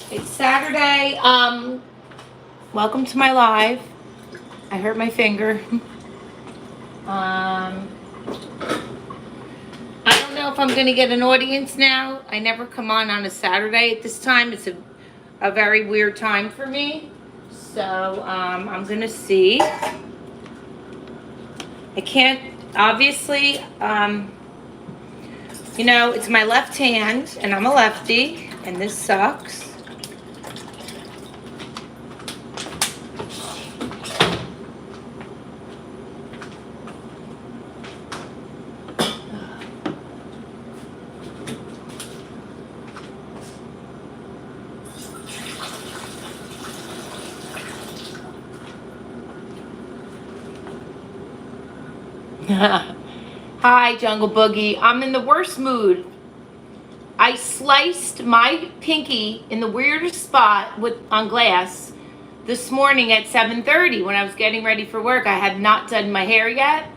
It's Saturday. Welcome to my live. I hurt my finger. I don't know if I'm going to get an audience now. I never come on a Saturday at this time. It's a very weird time for me. So I'm going to see. I can't, obviously, it's my left hand, and I'm a lefty, and this sucks. Hi, Jungle Boogie. I'm in the worst mood. I sliced my pinky in the weirdest spot on glass this morning at 7:30 when I was getting ready for work. I had not done my hair yet,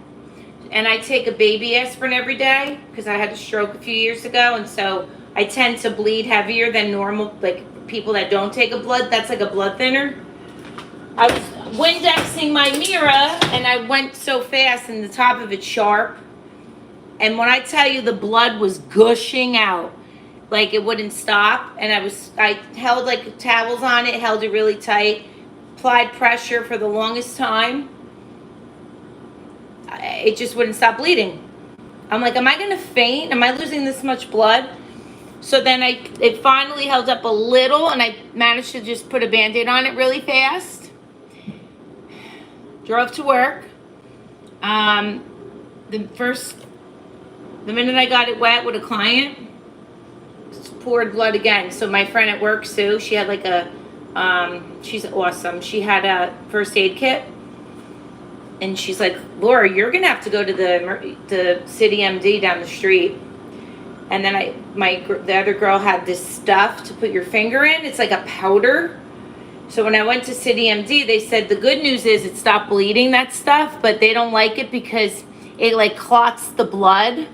and I take a baby aspirin every day because I had a stroke a few years ago, and so I tend to bleed heavier than normal, like people that don't take that's like a blood thinner. I was Windexing my mirror, and I went so fast, and the top of it sharp. And when I tell you the blood was gushing out, like it wouldn't stop, and I held like towels on it, held it really tight, applied pressure for the longest time. It just wouldn't stop bleeding. I'm like, am I gonna faint? Am I losing this much blood? So then it finally held up a little, and I managed to just put a Band-Aid on it really fast. Drove to work. The minute I got it wet with a client, poured blood again. So my friend at work, Sue, she had like she's awesome. She had a first aid kit. And she's like, Laura, you're going to have to go to the City MD down the street. And then the other girl had this stuff to put your finger in. It's like a powder. So when I went to City MD, they said the good news is it stopped bleeding, that stuff, but they don't like it because it like clots the blood.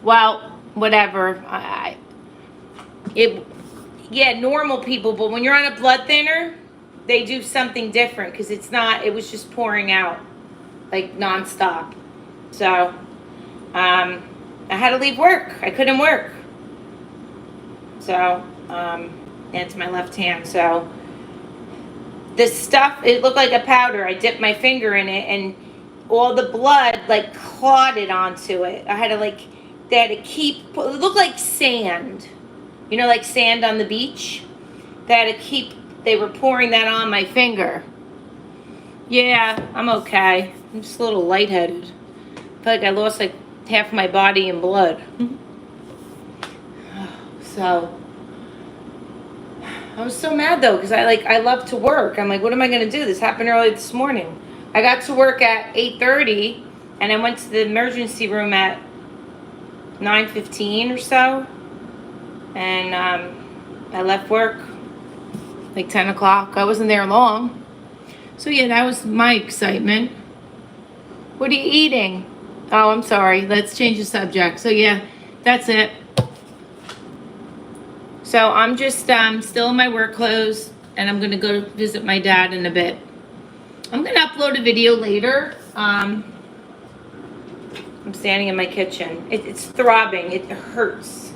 Well, whatever. Normal people, but when you're on a blood thinner, they do something different because it was just pouring out like nonstop. So I had to leave work. I couldn't work. So it's my left hand. So this stuff, it looked like a powder. I dipped my finger in it, and all the blood like clotted onto it. I had to it looked like sand, like sand on the beach. They were pouring that on my finger. Yeah, I'm okay. I'm just a little lightheaded. I feel like I lost like half my body in blood. So I was so mad though, because I love to work. I'm like, what am I gonna do? This happened early this morning. I got to work at 8:30, and I went to the emergency room at 9:15 or so, and I left work like 10 o'clock. I wasn't there long. So yeah, that was my excitement. What are you eating? Oh, I'm sorry. Let's change the subject. So yeah, that's it. So I'm just still in my work clothes, and I'm going to go visit my dad in a bit. I'm going to upload a video later. I'm standing in my kitchen. It's throbbing. It hurts.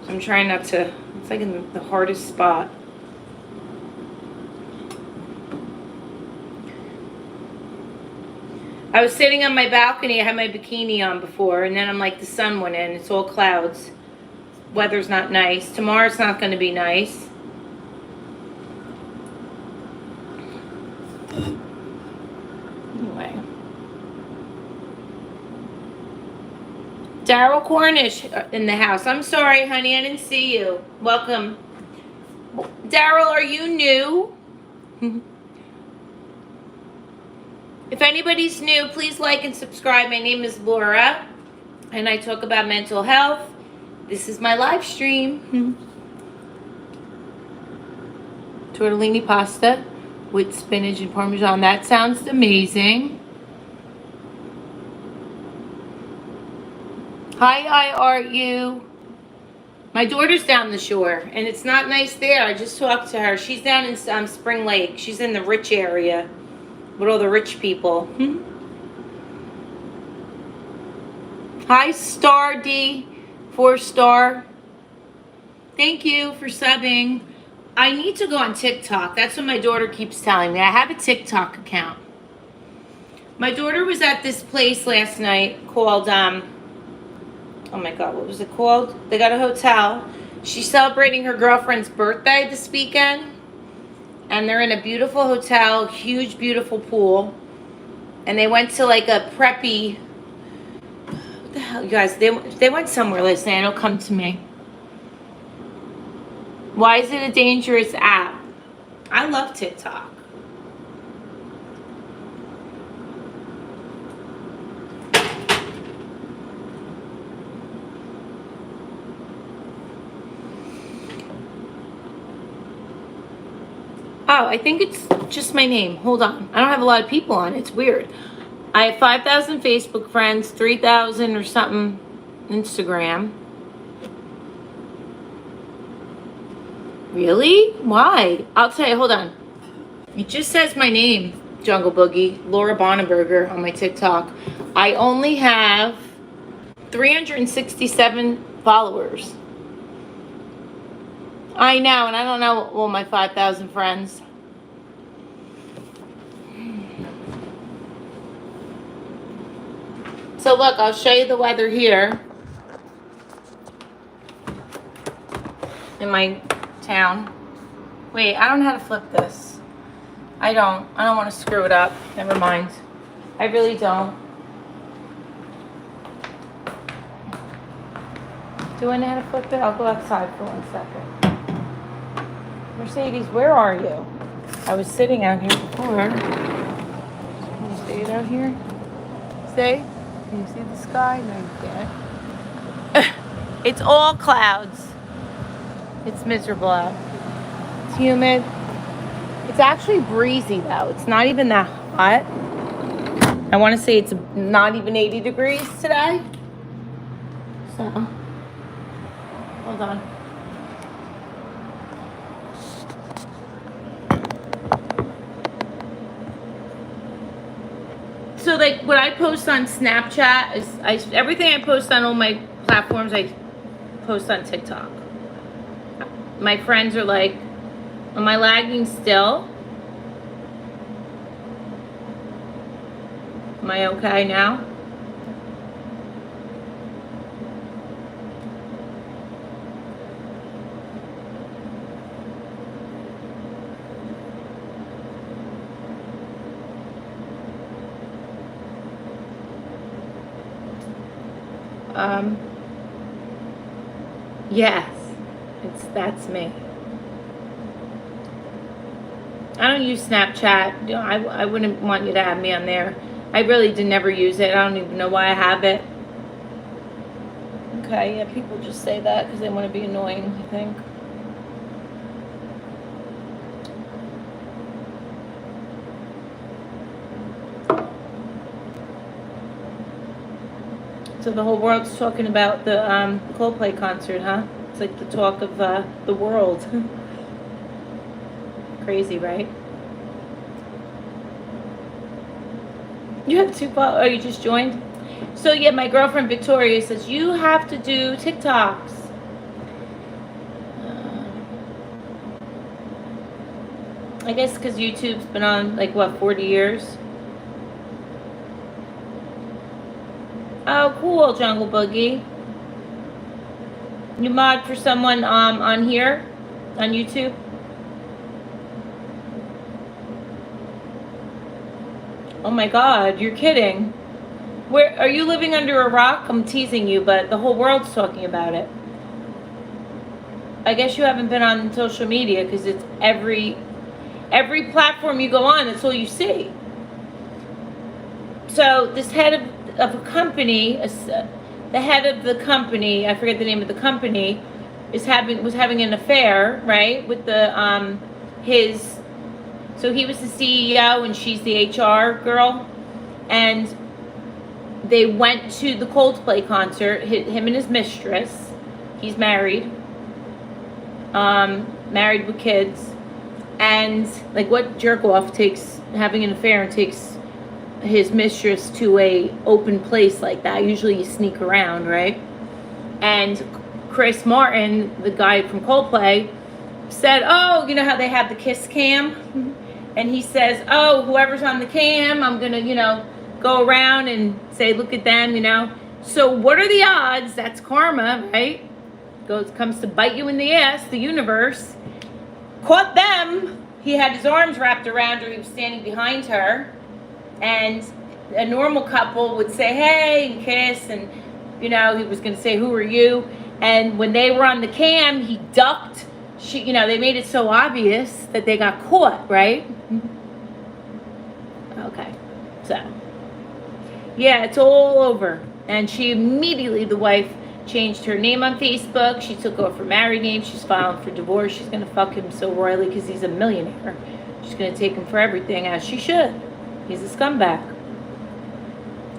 I'm trying not to. It's like in the hardest spot. I was sitting on my balcony. I had my bikini on before, and then I'm like, the sun went in. It's all clouds. Weather's not nice. Tomorrow's not going to be nice. Anyway. Daryl Cornish in the house. I'm sorry, honey. I didn't see you. Welcome. Daryl, are you new? If anybody's new, please like and subscribe. My name is Laura, and I talk about mental health. This is my live stream. Tortellini pasta with spinach and Parmesan. That sounds amazing. Hi, IRU. My daughter's down the shore, and it's not nice there. I just talked to her. She's down in Spring Lake. She's in the rich area with all the rich people. Hi, Star D, 4-star. Thank you for subbing. I need to go on TikTok. That's what my daughter keeps telling me. I have a TikTok account. My daughter was at this place last night called, oh my God, what was it called? They got a hotel. She's celebrating her girlfriend's birthday this weekend. And they're in a beautiful hotel, huge, beautiful pool. And they went to like a preppy, what the hell, you guys? They went somewhere last night. It'll come to me. Why is it a dangerous app? I love TikTok. Oh, I think it's just my name. Hold on. I don't have a lot of people on. It's weird. I have 5,000 Facebook friends, 3,000 or something Instagram. Really? Why? I'll tell you. Hold on. It just says my name, Jungle Boogie, Laura Bonneberger on my TikTok. I only have 367 followers. I know, and I don't know all my 5,000 friends. So look, I'll show you the weather here in my town. Wait, I don't know how to flip this. I don't want to screw it up. Never mind. I really don't. Do I know how to flip it? I'll go outside for 1 second. Mercedes, where are you? I was sitting out here before. Can you see it out here? See? Can you see the sky? No, you can't. It's all clouds. It's miserable out. It's humid. It's actually breezy though. It's not even that hot. I want to say it's not even 80 degrees today. So, hold on. So like what I post on Snapchat is everything I post on all my platforms I post on TikTok. My friends are like, am I lagging still? Am I okay now? Yes, that's me. I don't use Snapchat. You know, I wouldn't want you to have me on there. I really did never use it. I don't even know why I have it. Okay, yeah, people just say that because they want to be annoying, I think. So the whole world's talking about the Coldplay concert, huh? It's like the talk of the world. Crazy, right? You have 2 followers. Oh, you just joined? So yeah, my girlfriend Victoria says, you have to do TikToks. I guess because YouTube's been on, like, what, 40 years? Oh, cool, Jungle Boogie. You mod for someone on here, on YouTube? Oh my God, you're kidding. Where are you living under a rock? I'm teasing you, but the whole world's talking about it. I guess you haven't been on social media because it's every platform you go on, that's all you see. So this head of a company, the head of the company, I forget the name of the company, was having an affair, right, with the so he was the CEO and she's the HR girl, and they went to the Coldplay concert, him and his mistress, he's married, married with kids, and like what jerk off takes having an affair and takes his mistress to a open place like that? Usually you sneak around, right? And Chris Martin, the guy from Coldplay, said, oh, you know how they have the kiss cam? And he says, oh, whoever's on the cam, I'm going to, go around and say, look at them, So what are the odds? That's karma, right? Comes to bite you in the ass, the universe. Caught them. He had his arms wrapped around her. He was standing behind her. And a normal couple would say, hey, and kiss. And, he was going to say, who are you? And when they were on the cam, he ducked. They made it so obvious that they got caught, right? Okay. So, yeah, it's all over. And she immediately, the wife, changed her name on Facebook. She took off her married name. She's filing for divorce. She's going to fuck him so royally because he's a millionaire. She's going to take him for everything, as she should. He's a scumbag.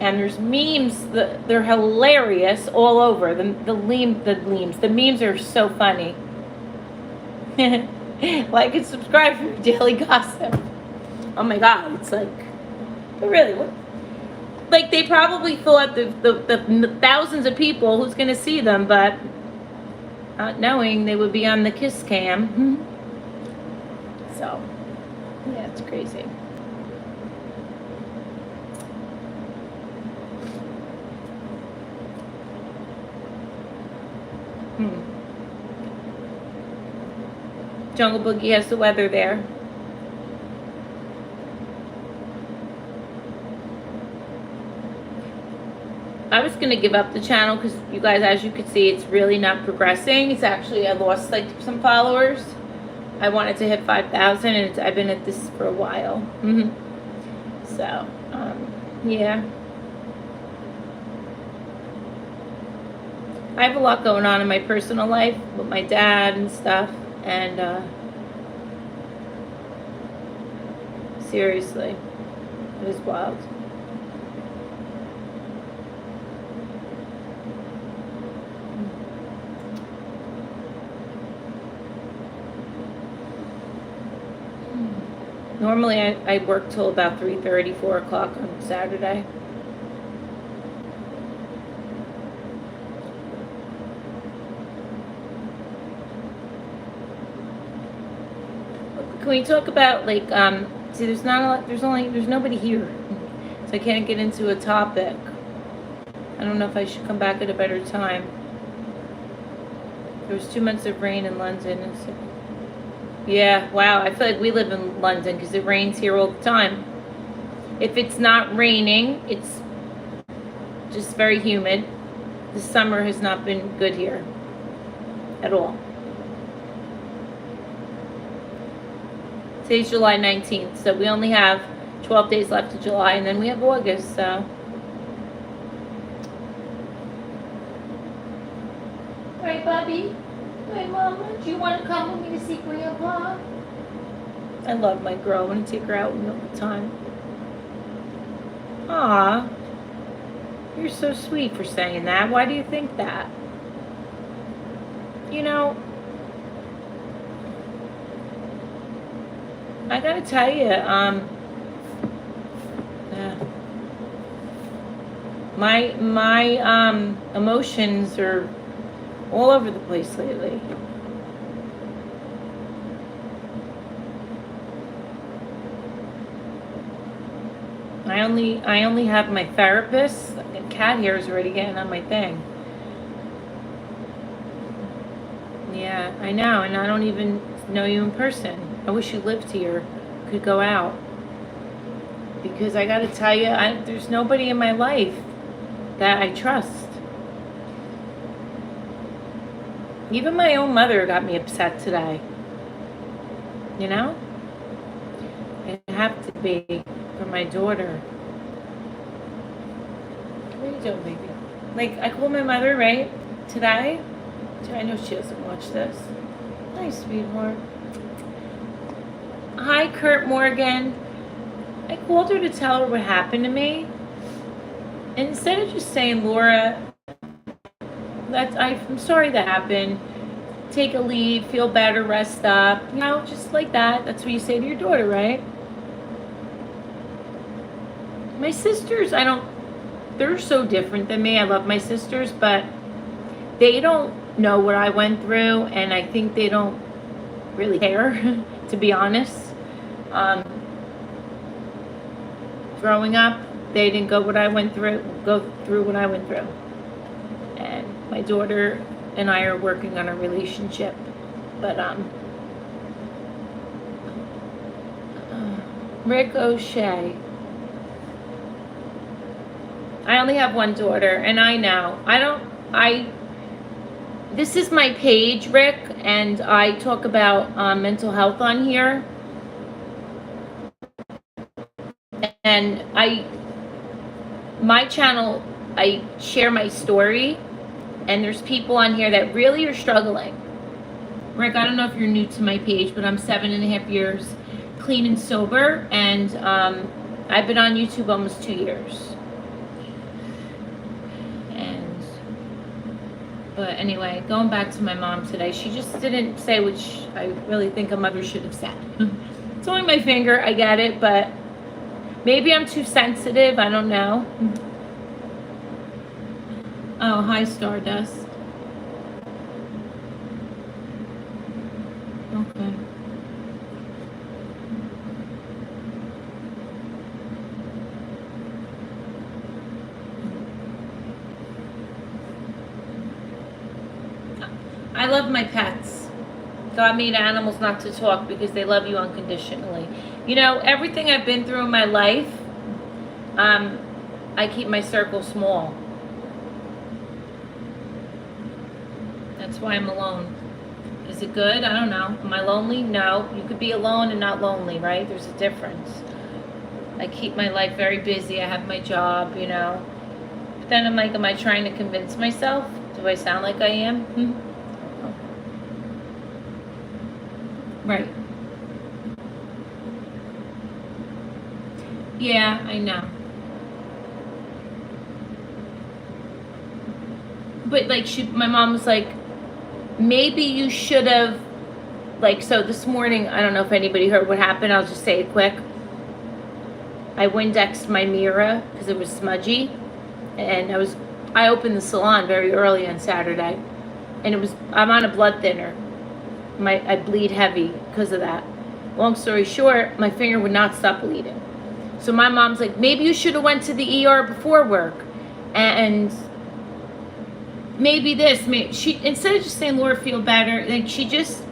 And there's memes, they're hilarious all over. The memes are so funny. Like and subscribe for daily gossip. Oh my God, it's like, but really, what? Like they probably thought the thousands of people who's gonna see them, but not knowing they would be on the kiss cam. So, yeah, it's crazy. Jungle Boogie has the weather there. I was going to give up the channel because you guys, as you can see, it's really not progressing. It's actually, I lost like some followers. I wanted to hit 5,000 and I've been at this for a while. So, yeah. I have a lot going on in my personal life with my dad and stuff. And seriously, it was wild. Normally I work till about 3:30, 4 o'clock on Saturday. Can we talk about like see there's not a lot, there's nobody here, so I can't get into a topic. I don't know if I should come back at a better time. There was 2 months of rain in London. Yeah, wow, I feel like we live in London because it rains here all the time. If it's not raining, it's just very humid. The summer has not been good here at all. Today's July 19th, so we only have 12 days left of July, and then we have August, so. Right, Bobby? Hey, Mama, do you want to come with me to see Grandpa? I love my girl. I want to take her out all the time. Aw, you're so sweet for saying that. Why do you think that? I gotta tell you, my emotions are all over the place lately. I only have my therapist. Cat hair is already getting on my thing. Yeah, I know, and I don't even know you in person. I wish you lived here, could go out. Because I gotta tell you, there's nobody in my life that I trust. Even my own mother got me upset today. It have to be for my daughter. What are you doing, baby? Like, I called my mother, right, today. I know she doesn't watch this. Hi, sweetheart. Hi, Kurt Morgan. I called her to tell her what happened to me. And instead of just saying, Laura, I'm sorry that happened. take a leave, feel better, rest up, you know, just like that. That's what you say to your daughter, right? My sisters, they're so different than me. I love my sisters, but they don't know what I went through, and I think they don't really care, to be honest. Growing up, they didn't go through what I went through. And my daughter and I are working on a relationship, but Rick O'Shea. I only have one daughter, and I know. This is my page, Rick, and I talk about mental health on here. And my channel, I share my story, and there's people on here that really are struggling. Rick, I don't know if you're new to my page, but I'm 7.5 years clean and sober, and I've been on YouTube almost 2 years. But anyway, going back to my mom today, she just didn't say what I really think a mother should have said. It's only my finger, I get it, but maybe I'm too sensitive, I don't know. Oh, hi, Stardust. Okay. I love my pets. God made animals not to talk because they love you unconditionally. You know, everything I've been through in my life, I keep my circle small. That's why I'm alone. Is it good? I don't know. Am I lonely? No. You could be alone and not lonely, right? There's a difference. I keep my life very busy. I have my job, you know. But then I'm like, am I trying to convince myself? Do I sound like I am? Right. Yeah, I know. But like my mom was like, maybe you should have, like, so this morning, I don't know if anybody heard what happened. I'll just say it quick. I Windexed my mirror because it was smudgy, and I opened the salon very early on Saturday, and I'm on a blood thinner. I bleed heavy because of that. Long story short, my finger would not stop bleeding. So my mom's like, maybe you should have went to the ER before work, and maybe this. She, instead of just saying, Laura, feel better, like she just,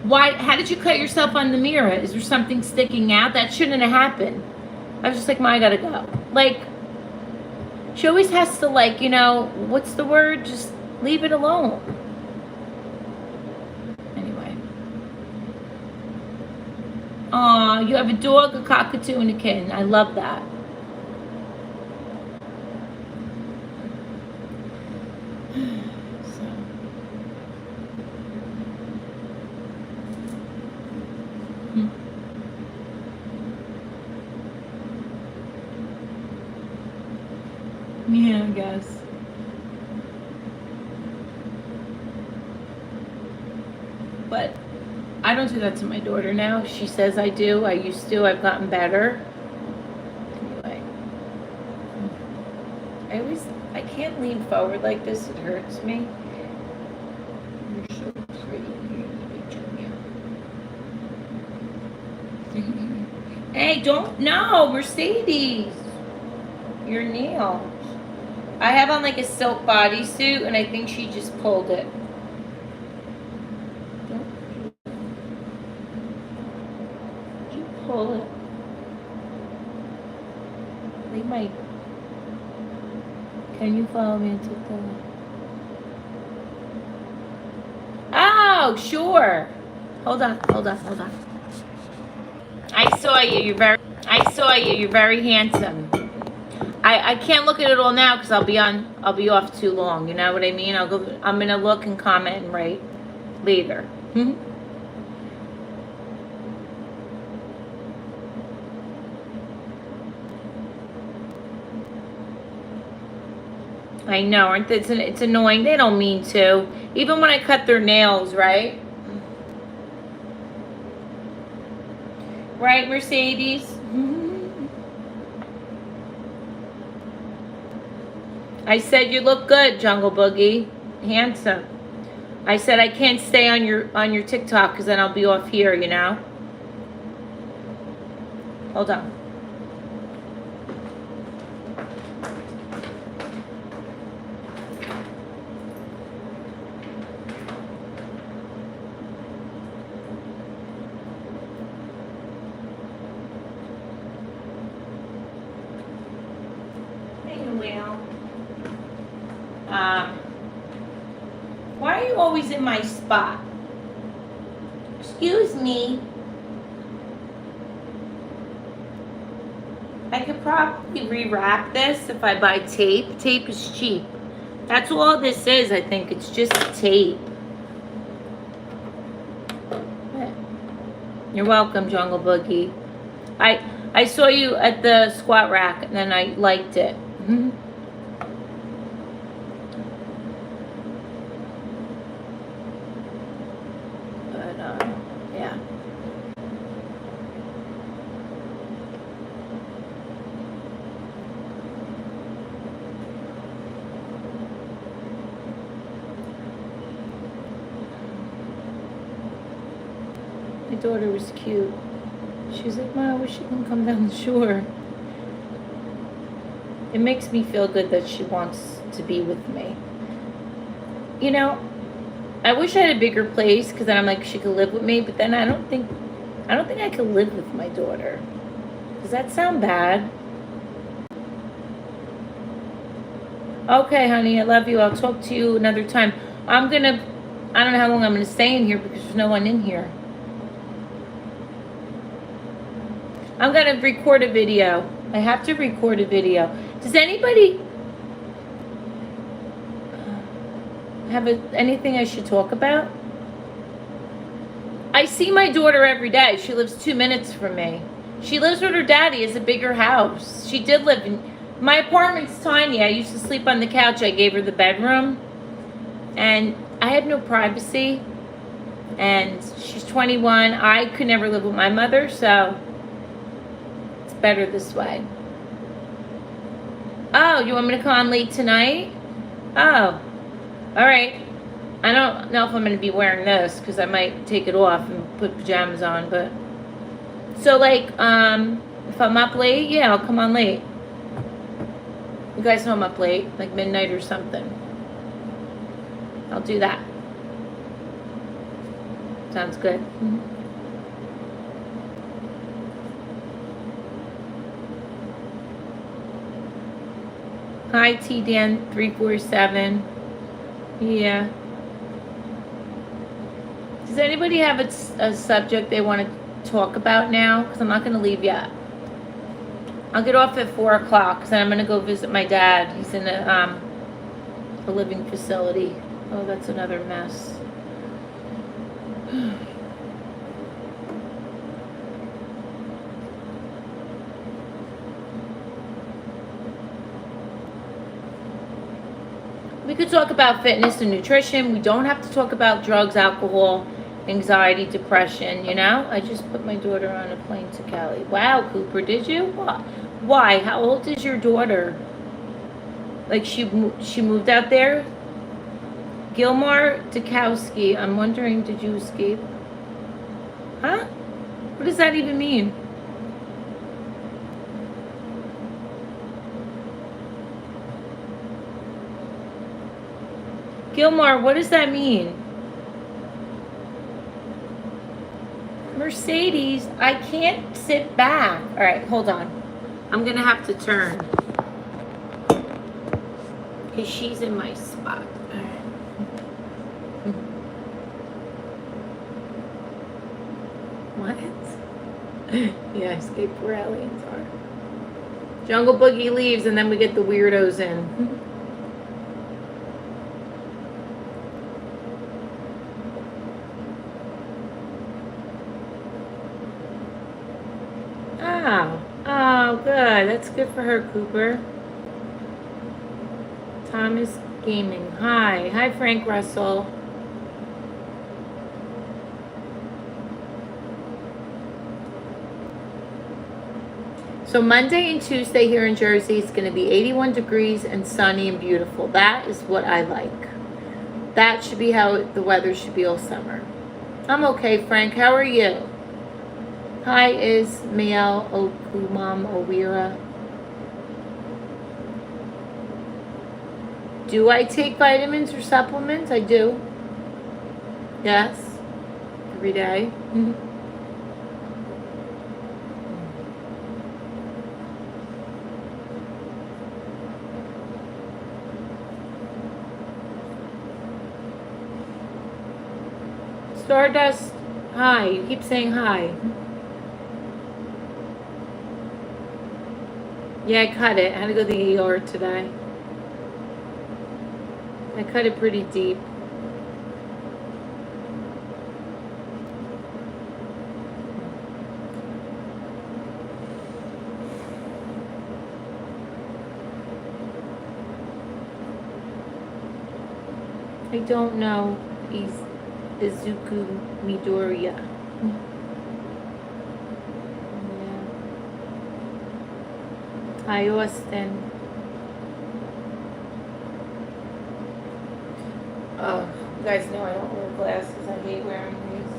how did you cut yourself on the mirror? Is there something sticking out? That shouldn't have happened. I was just like, I gotta go. Like, she always has to, like, you know, what's the word? Just leave it alone. Aw, you have a dog, a cockatoo, and a kitten. I love that. Yeah, I guess. But I don't do that to my daughter now. She says I do. I used to. I've gotten better. Anyway. I can't lean forward like this. It hurts me. You're so pretty. Hey, no, Mercedes. Your nails. I have on like a silk bodysuit, and I think she just pulled it. Pull it. Leave my. Can you follow me into the? Oh, sure. Hold on. I saw you. You're very handsome. I can't look at it all now because I'll be off too long. You know what I mean? I'm gonna look and comment and write later. I know, it's annoying. They don't mean to. Even when I cut their nails, right? Right, Mercedes? I said you look good, Jungle Boogie. Handsome. I said I can't stay on your TikTok because then I'll be off here, you know? Hold on. Why are you always in my spot? Excuse me. I could probably rewrap this if I buy tape. Tape is cheap. That's all this is, I think. It's just tape. You're welcome, Jungle Boogie. I saw you at the squat rack and then I liked it. Yeah. My daughter was cute. She was like, Mom, I wish she can come down the shore. It makes me feel good that she wants to be with me. You know, I wish I had a bigger place because then I'm like, she could live with me, but then I don't think I could live with my daughter. Does that sound bad? Okay, honey, I love you. I'll talk to you another time. I don't know how long I'm gonna stay in here because there's no one in here. I'm gonna record a video. I have to record a video. Does anybody have anything I should talk about? I see my daughter every day. She lives 2 minutes from me. She lives with her daddy. It's a bigger house. She did live in my apartment's tiny. I used to sleep on the couch. I gave her the bedroom, and I had no privacy. And she's 21. I could never live with my mother, so it's better this way. Oh, you want me to come on late tonight? Oh, all right. I don't know if I'm going to be wearing this because I might take it off and put pajamas on, but so like if I'm up late, yeah, I'll come on late. You guys know I'm up late, like midnight or something. I'll do that. Sounds good. Hi, T Dan 347. Yeah. Does anybody have a subject they want to talk about now? Because I'm not going to leave yet. I'll get off at 4 o'clock because then I'm going to go visit my dad. He's in a living facility. Oh, that's another mess. We could talk about fitness and nutrition. We don't have to talk about drugs, alcohol, anxiety, depression, you know? I just put my daughter on a plane to Cali. Wow, Cooper, did you? Why? How old is your daughter? Like she moved out there? Gilmar Dukowski, I'm wondering, did you escape? Huh? What does that even mean? Gilmar, what does that mean? Mercedes, I can't sit back. All right, hold on. I'm going to have to turn. Because she's in my spot. All right. What? Yeah, escape rally and tar. Jungle Boogie leaves and then we get the weirdos in. Oh, good. That's good for her, Cooper. Thomas Gaming. Hi. Hi, Frank Russell. So Monday and Tuesday here in Jersey, it's going to be 81 degrees and sunny and beautiful. That is what I like. That should be how the weather should be all summer. I'm okay, Frank. How are you? Hi, Ismael Okumam Owira. Do I take vitamins or supplements? I do. Yes. Every day. Stardust, hi. You keep saying hi. Yeah, I cut it. I had to go to the ER today. I cut it pretty deep. I don't know. He's Izuku Midoriya. Yeah. Hi, Austin. Oh, you guys know I don't wear glasses. I hate wearing these.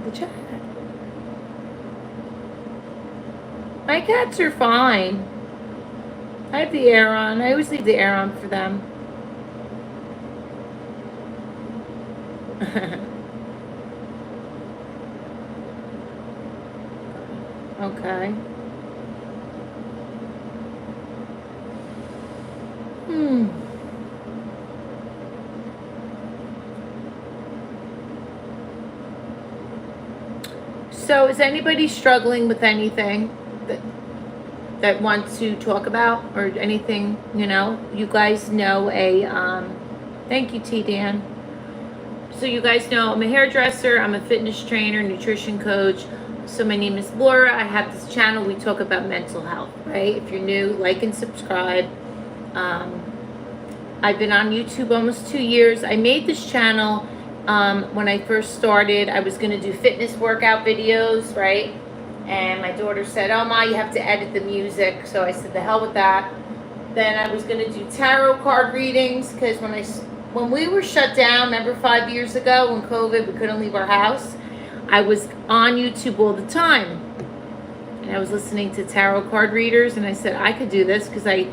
The chat. My cats are fine. I have the air on. I always leave the air on for them. Okay. So is anybody struggling with anything that wants to talk about or anything, you guys know thank you, T Dan. So you guys know I'm a hairdresser, I'm a fitness trainer, nutrition coach. So my name is Laura. I have this channel. We talk about mental health, right? If you're new, like and subscribe. I've been on YouTube almost 2 years. I made this channel when I first started. I was going to do fitness workout videos, right? And my daughter said, oh, Ma, you have to edit the music. So I said, the hell with that. Then I was going to do tarot card readings because when we were shut down, remember 5 years ago when COVID, we couldn't leave our house, I was on YouTube all the time. And I was listening to tarot card readers, and I said, I could do this because I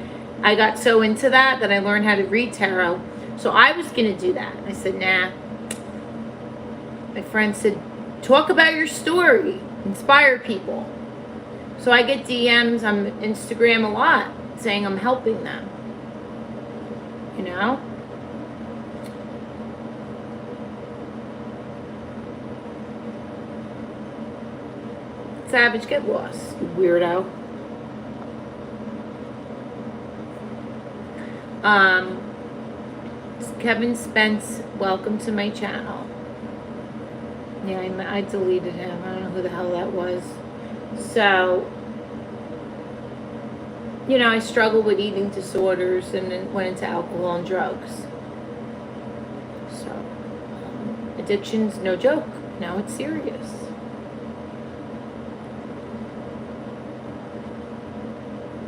got so into that I learned how to read tarot. So I was going to do that. I said, nah. My friend said, talk about your story. Inspire people. So I get DMs on Instagram a lot saying I'm helping them. Savage, get lost, you weirdo. Kevin Spence, welcome to my channel. Yeah, I deleted him. I don't know who the hell that was. So, I struggled with eating disorders and then went into alcohol and drugs. So, addiction's no joke. Now it's serious.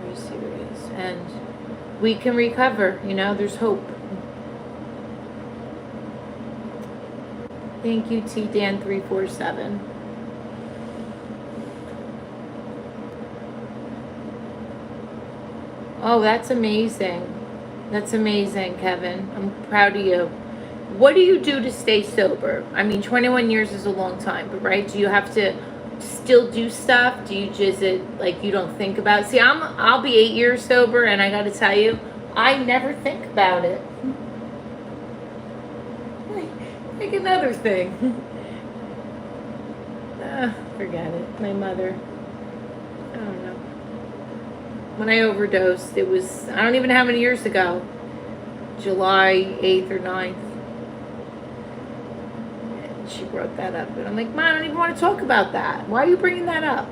Very serious. And we can recover. There's hope. Thank you, T Dan 347. Oh, that's amazing. That's amazing, Kevin. I'm proud of you. What do you do to stay sober? 21 years is a long time, but right? Do you have to still do stuff? Do you just you don't think about it? See, I'll be 8 years sober, and I got to tell you, I never think about it. Like another thing. Forget it. My mother. I don't know. When I overdosed, it was, I don't even know how many years ago. July 8th or 9th. And she brought that up. And I'm like, Mom, I don't even want to talk about that. Why are you bringing that up?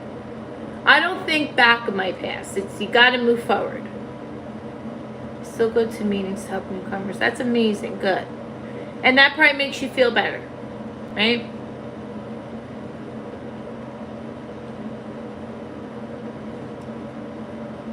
I don't think back of my past. It's you got to move forward. Still go to meetings to help newcomers. That's amazing. Good. And that probably makes you feel better, right?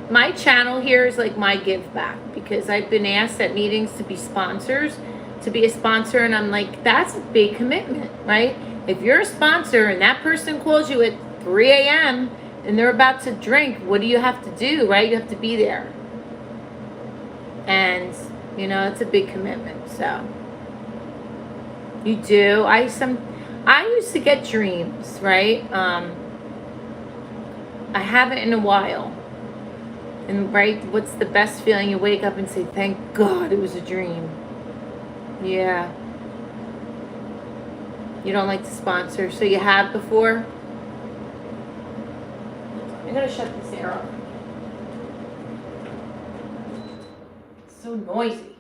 My channel here is like my give back because I've been asked at meetings to be sponsors, to be a sponsor, and I'm like, that's a big commitment, right? If you're a sponsor and that person calls you at 3 a.m. and they're about to drink, what do you have to do, right? You have to be there. And, you know, it's a big commitment, so. You do. I used to get dreams, right? I haven't in a while. And right, what's the best feeling? You wake up and say, thank God it was a dream. Yeah. You don't like to sponsor, so you have before? I'm going to shut this air off. It's so noisy.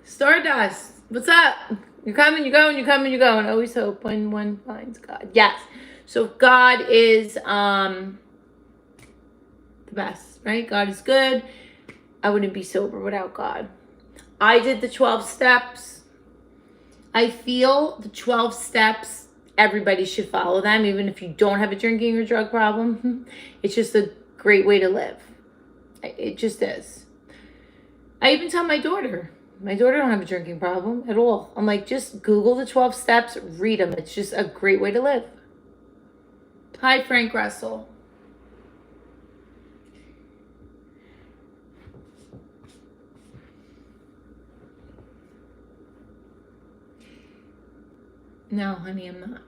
Stardust, what's up? You're coming, you're going, you're coming, you're going. Always hope when one finds God. Yes. So God is the best, right? God is good. I wouldn't be sober without God. I did the 12 steps. I feel the 12 steps, everybody should follow them, even if you don't have a drinking or drug problem. It's just a great way to live. It just is. I even tell my daughter don't have a drinking problem at all. I'm like, just Google the 12 steps, read them. It's just a great way to live. Hi, Frank Russell. No, honey, I'm not.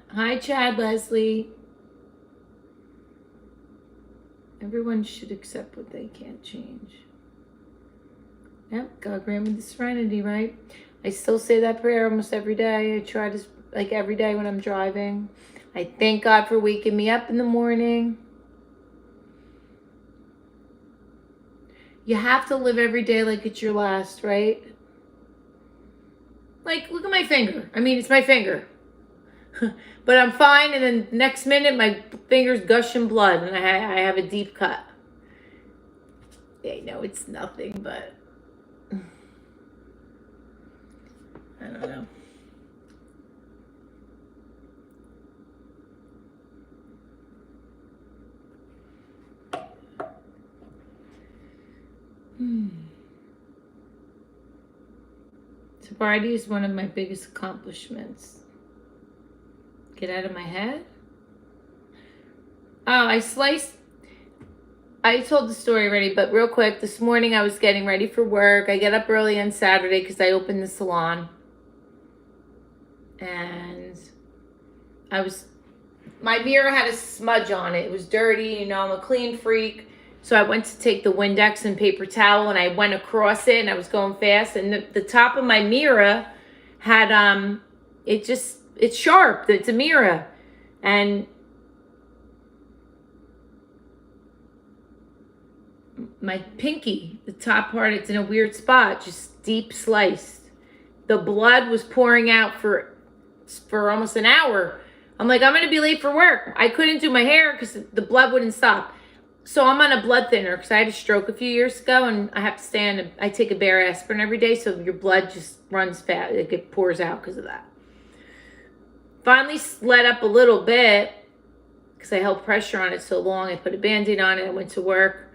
Hi, Chad, Leslie. Everyone should accept what they can't change. Yep, God grant me the serenity, right? I still say that prayer almost every day. I try to, like every day when I'm driving. I thank God for waking me up in the morning. You have to live every day like it's your last, right? Like, look at my finger. I mean, it's my finger. But I'm fine, and then next minute my finger's gushing blood, and I have a deep cut. They know it's nothing, but I don't know. Sobriety is one of my biggest accomplishments. Get out of my head. Oh, I told the story already, but real quick, this morning I was getting ready for work. I get up early on Saturday because I opened the salon. And my mirror had a smudge on it. It was dirty, you know, I'm a clean freak. So I went to take the Windex and paper towel, and I went across it, and I was going fast. And the top of my mirror had, it's sharp. It's a mirror. And my pinky, the top part, it's in a weird spot, just deep sliced. The blood was pouring out for almost an hour. I'm like, I'm going to be late for work. I couldn't do my hair because the blood wouldn't stop. So I'm on a blood thinner because I had a stroke a few years ago, and I have to I take a Bare aspirin every day, so your blood just runs fast. It pours out because of that. Finally let up a little bit because I held pressure on it so long. I put a Band-Aid on it. I went to work.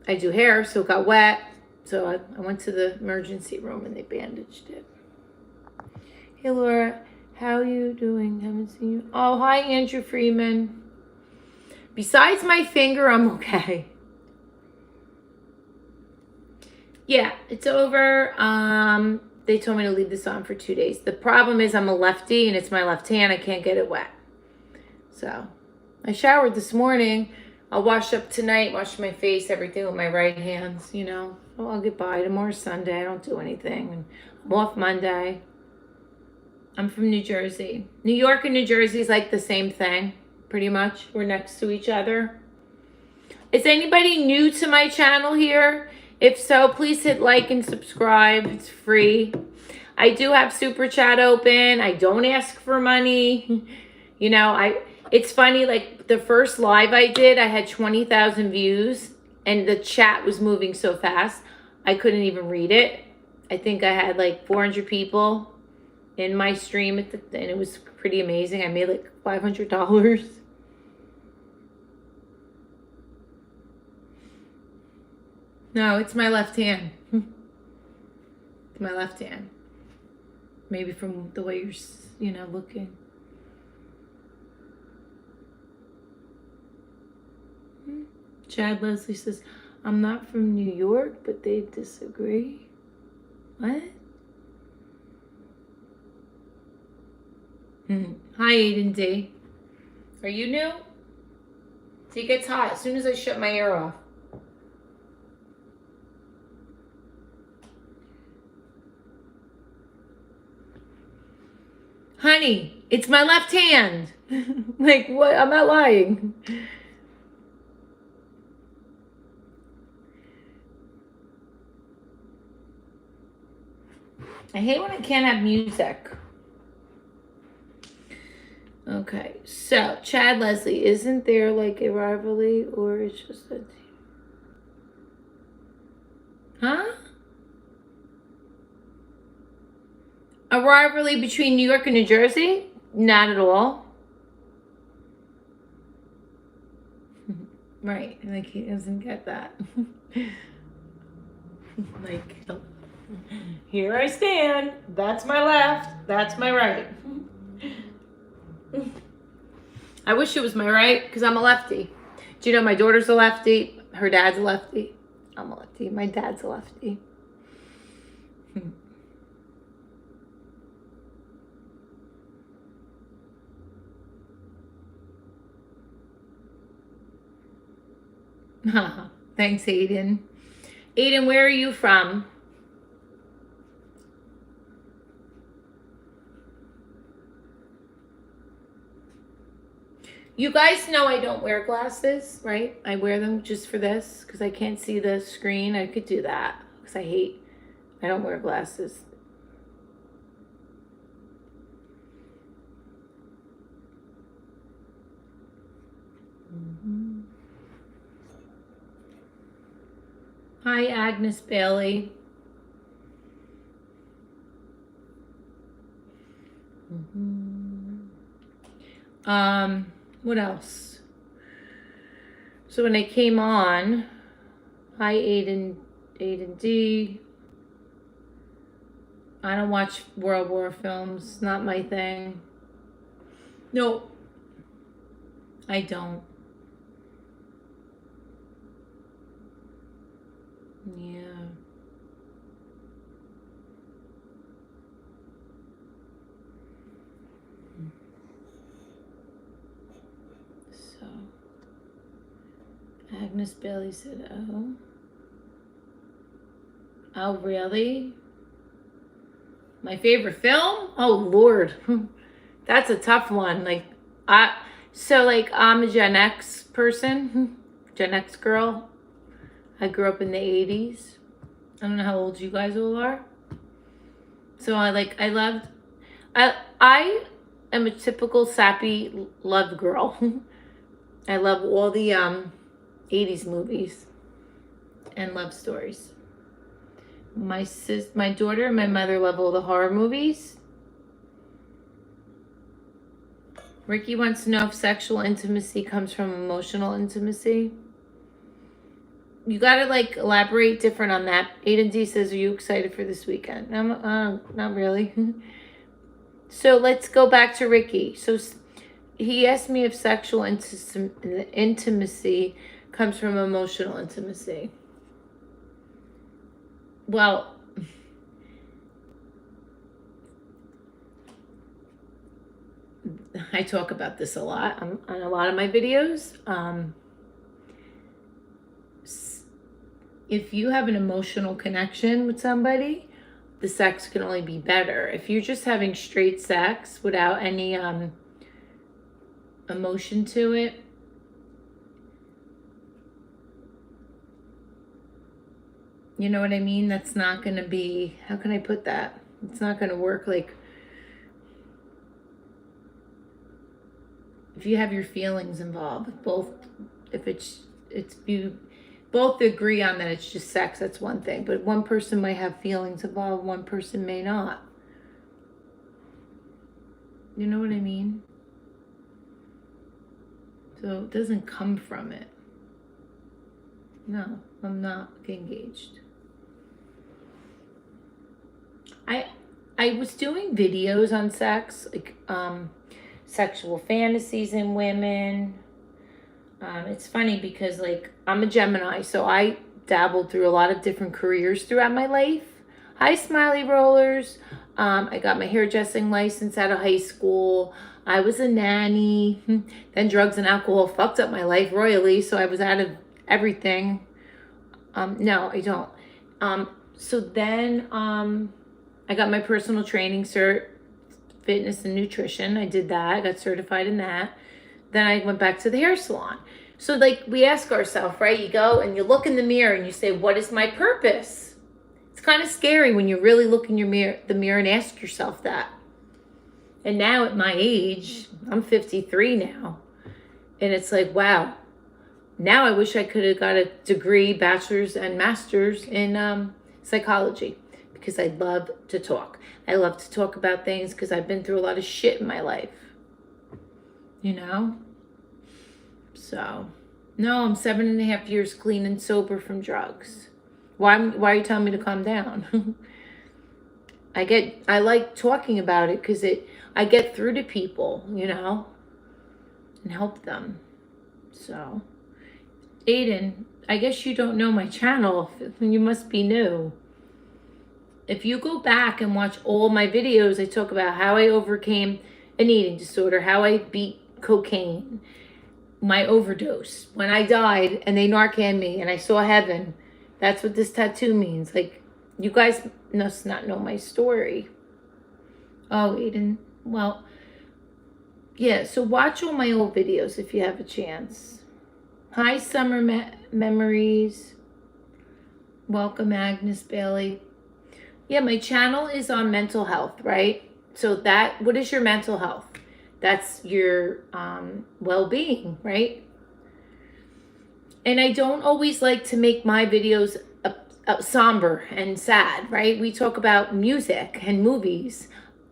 I do hair, so it got wet. So I went to the emergency room, and they bandaged it. Hey, Laura, how are you doing? Haven't seen you. Oh, hi, Andrew Freeman. Besides my finger, I'm okay. Yeah, it's over. They told me to leave this on for 2 days. The problem is I'm a lefty, and it's my left hand. I can't get it wet. So I showered this morning. I'll wash up tonight, wash my face, everything with my right hands, you know. Oh, I'll get by. Tomorrow's Sunday. I don't do anything. I'm off Monday. I'm from New Jersey. New York and New Jersey is like the same thing, pretty much. We're next to each other. Is anybody new to my channel here? If so, please hit like and subscribe. It's free. I do have Super Chat open. I don't ask for money. You know, it's funny, like the first live I did, I had 20,000 views and the chat was moving so fast, I couldn't even read it. I think I had like 400 people in my stream and it was pretty amazing. I made like $500. No, it's my left hand. It's my left hand. Maybe from the way you're, looking. Chad Leslie says, I'm not from New York, but they disagree. What? Hi, Aiden D. Are you new? See, it gets hot as soon as I shut my air off. Honey, it's my left hand. Like, what? I'm not lying. I hate when I can't have music. Okay, so Chad Leslie, isn't there like a rivalry or it's just a team? Huh? A rivalry between New York and New Jersey? Not at all. Right, like he doesn't get that. Like, here I stand. That's my left. That's my right. I wish it was my right because I'm a lefty. Do you know my daughter's a lefty? Her dad's a lefty. I'm a lefty. My dad's a lefty. Thanks, Aiden. Aiden, where are you from? You guys know I don't wear glasses, right? I wear them just for this because I can't see the screen. I could do that because I don't wear glasses. Hi, Agnes Bailey. What else? So when I came on, hi Aiden D. I don't watch World War films. Not my thing. No, I don't. Yeah. So, Agnes Bailey said, oh. Oh, really? My favorite film? Oh, Lord. That's a tough one. I'm a Gen X person. Gen X girl. I grew up in the 80s. I don't know how old you guys all are. So I am a typical sappy love girl. I love all the 80s movies and love stories. My daughter and my mother love all the horror movies. Ricky wants to know if sexual intimacy comes from emotional intimacy. You gotta elaborate different on that. Aiden D says, "Are you excited for this weekend?" Not really. So let's go back to Ricky. So he asked me if sexual intimacy comes from emotional intimacy. Well, I talk about this a lot on a lot of my videos. if you have an emotional connection with somebody, the sex can only be better. If you're just having straight sex without any emotion to it, you know what I mean? That's not going to be, how can I put that? It's not going to work. Like, if you have your feelings involved, both, if it's you both agree on that it's just sex, that's one thing. But one person might have feelings involved, one person may not. You know what I mean? So it doesn't come from it. No, I'm not engaged. I was doing videos on sex, like sexual fantasies in women. It's funny because, like, I'm a Gemini, so I dabbled through a lot of different careers throughout my life. Hi, Smiley Rollers. I got my hairdressing license out of high school. I was a nanny. Then drugs and alcohol fucked up my life royally, so I was out of everything. No, I don't. So then I got my personal training cert, fitness and nutrition. I did that. I got certified in that. Then I went back to the hair salon. So, like, we ask ourselves, right? You go and you look in the mirror and you say, what is my purpose? It's kind of scary when you really look in the mirror and ask yourself that. And now at my age, I'm 53 now. And it's like, wow. Now I wish I could have got a degree, bachelor's and master's in psychology, because I love to talk. I love to talk about things because I've been through a lot of shit in my life. You know? So, no, I'm 7.5 years clean and sober from drugs. Why are you telling me to calm down? I like talking about it because I get through to people, you know, and help them. So, Aiden, I guess you don't know my channel. You must be new. If you go back and watch all my videos, I talk about how I overcame an eating disorder, how I beat cocaine, my overdose, when I died and they Narcan me and I saw heaven. That's what this tattoo means. Like, you guys must not know my story. Oh, Aiden. Well, yeah, so watch all my old videos if you have a chance. Hi, Summer Memories. Welcome, Agnes Bailey. Yeah, my channel is on mental health, right? So what is your mental health? That's your well-being, right? And I don't always like to make my videos somber and sad, right? We talk about music and movies.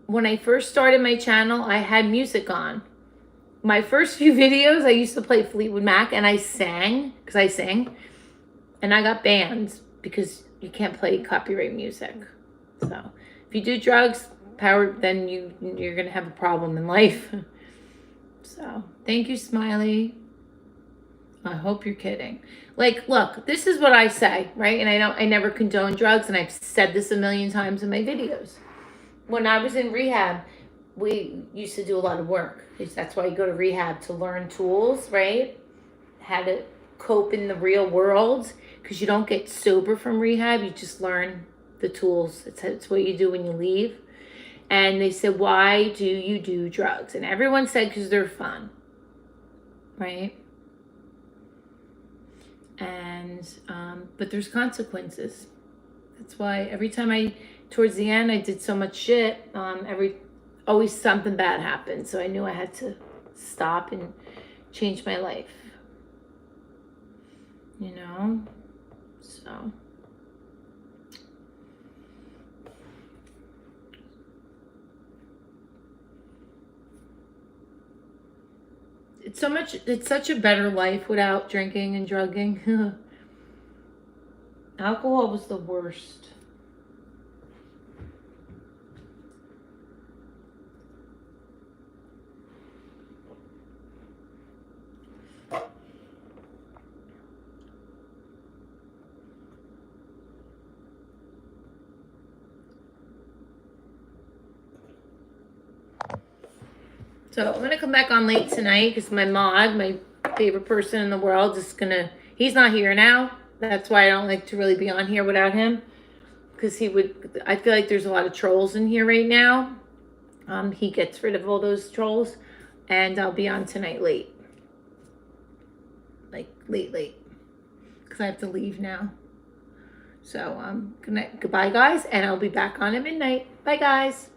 When I first started my channel, I had music on. My first few videos, I used to play Fleetwood Mac, and I sang, because I sing. And I got banned because you can't play copyright music. So if you do drugs, then you're going to have a problem in life. So thank you, Smiley. I hope you're kidding. Like, look, this is what I say, right? And I never condone drugs, and I've said this a million times in my videos. When I was in rehab, we used to do a lot of work. That's why you go to rehab, to learn tools, right? How to cope in the real world, because you don't get sober from rehab. You just learn the tools. It's what you do when you leave. And they said, why do you do drugs? And everyone said, because they're fun, right? And but there's consequences. That's why every time towards the end, I did so much shit. Always something bad happened. So I knew I had to stop and change my life. You know? So. It's such a better life without drinking and drugging. Alcohol was the worst. So I'm going to come back on late tonight because my mod, my favorite person in the world, he's not here now. That's why I don't like to really be on here without him. Because I feel like there's a lot of trolls in here right now. He gets rid of all those trolls. And I'll be on tonight late. Like, late. Because I have to leave now. So, goodbye, guys. And I'll be back on at midnight. Bye, guys.